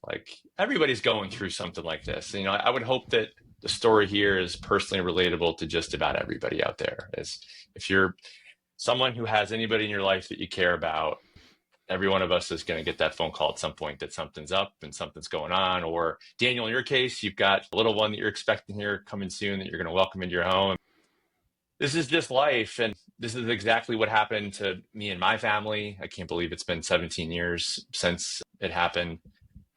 Like everybody's going through something like this. I would hope that the story here is personally relatable to just about everybody out there. Is if you're someone who has anybody in your life that you care about, every one of us is going to get that phone call at some point that something's up and something's going on. Or Daniel, in your case, you've got a little one that you're expecting here coming soon that you're going to welcome into your home. This is just life. And this is exactly what happened to me and my family. I can't believe it's been 17 years since it happened.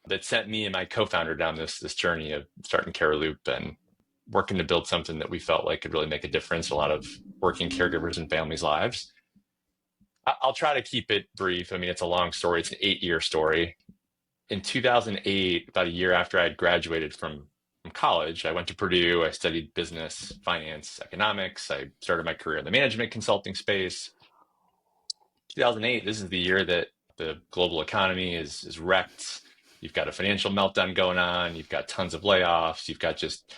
That sent me and my co-founder down this journey of starting CareLoop and working to build something that we felt like could really make a difference in a lot of working caregivers and families' lives. I'll try to keep it brief. I mean, it's a long story. It's an 8-year story. In 2008, about a year after I had graduated from college, I went to Purdue. I studied business, finance, economics. I started my career in the management consulting space. 2008, this is the year that the global economy is wrecked. You've got a financial meltdown going on. You've got tons of layoffs. You've got just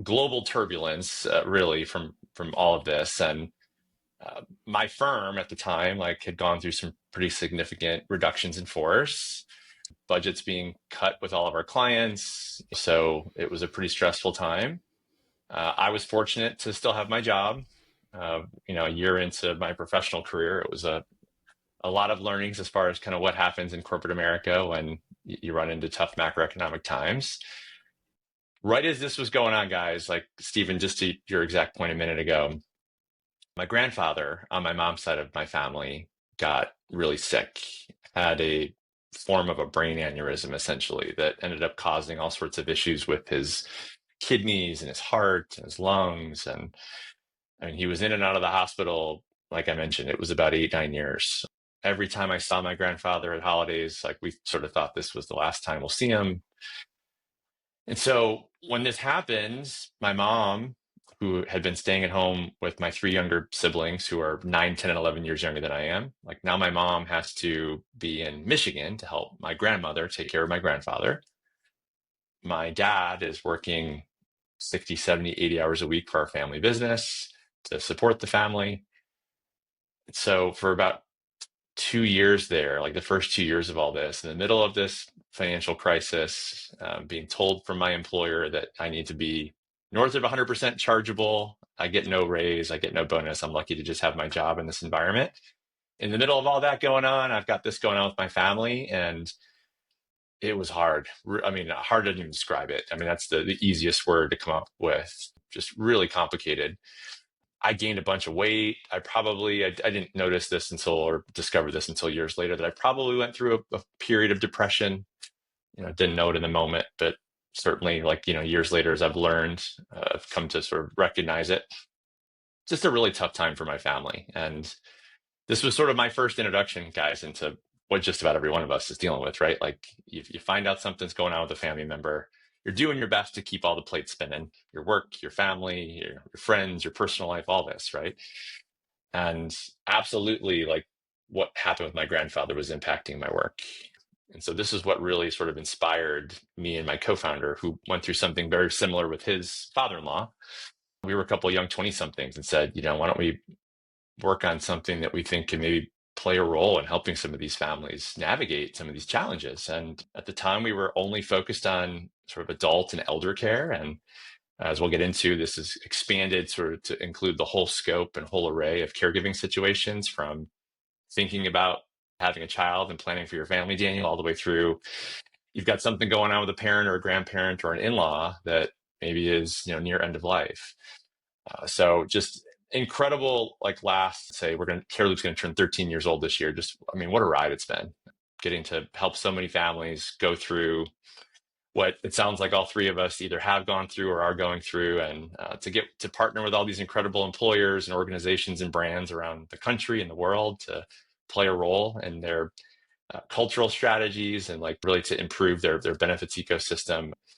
global turbulence, really, from all of this. And my firm at the time, like, had gone through some pretty significant reductions in force, budgets being cut with all of our clients. So it was a pretty stressful time. I was fortunate to still have my job. A year into my professional career, it was a lot of learnings as far as kind of what happens in corporate America when you run into tough macroeconomic times. Right as this was going on, guys, like Stephen, just to your exact point a minute ago, my grandfather on my mom's side of my family got really sick, had a form of a brain aneurysm, essentially, that ended up causing all sorts of issues with his kidneys and his heart and his lungs. And I mean, he was in and out of the hospital. Like I mentioned, it was about 8-9 years. Every time I saw my grandfather at holidays, like, we sort of thought this was the last time we'll see him. And so when this happens, my mom, who had been staying at home with my 3 younger siblings who are 9, 10, and 11 years younger than I am, like, now my mom has to be in Michigan to help my grandmother take care of my grandfather. My dad is working 60, 70, 80 hours a week for our family business to support the family. So for about 2 years there, like the first 2 years of all this, in the middle of this financial crisis, being told from my employer that I need to be north of 100% chargeable. I get no raise, I get no bonus. I'm lucky to just have my job in this environment. In the middle of all that going on, I've got this going on with my family, and it was hard. I mean, hard to even describe it. I mean, that's the easiest word to come up with. Just really complicated. I gained a bunch of weight. I didn't notice this or discover this until years later, that I probably went through a period of depression. Didn't know it in the moment, but certainly, like, years later, as I've learned, I've come to sort of recognize it. Just a really tough time for my family. And this was sort of my first introduction, guys, into what just about every one of us is dealing with, right? Like, you find out something's going on with a family member, you're doing your best to keep all the plates spinning, your work, your family, your friends, your personal life, all this, right? And absolutely, like, what happened with my grandfather was impacting my work. And so this is what really sort of inspired me and my co-founder, who went through something very similar with his father-in-law. We were a couple of young 20-somethings and said, why don't we work on something that we think can maybe play a role in helping some of these families navigate some of these challenges. And at the time, we were only focused on sort of adult and elder care. And as we'll get into, this is expanded sort of to include the whole scope and whole array of caregiving situations, from thinking about having a child and planning for your family, Daniel, all the way through you've got something going on with a parent or a grandparent or an in-law that maybe is near end of life. So just incredible. Like, CareLoop's going to turn 13 years old this year. Just, I mean, what a ride it's been, getting to help so many families go through what it sounds like all 3 of us either have gone through or are going through, and to get to partner with all these incredible employers and organizations and brands around the country and the world to play a role in their cultural strategies, and, like, really to improve their benefits ecosystem.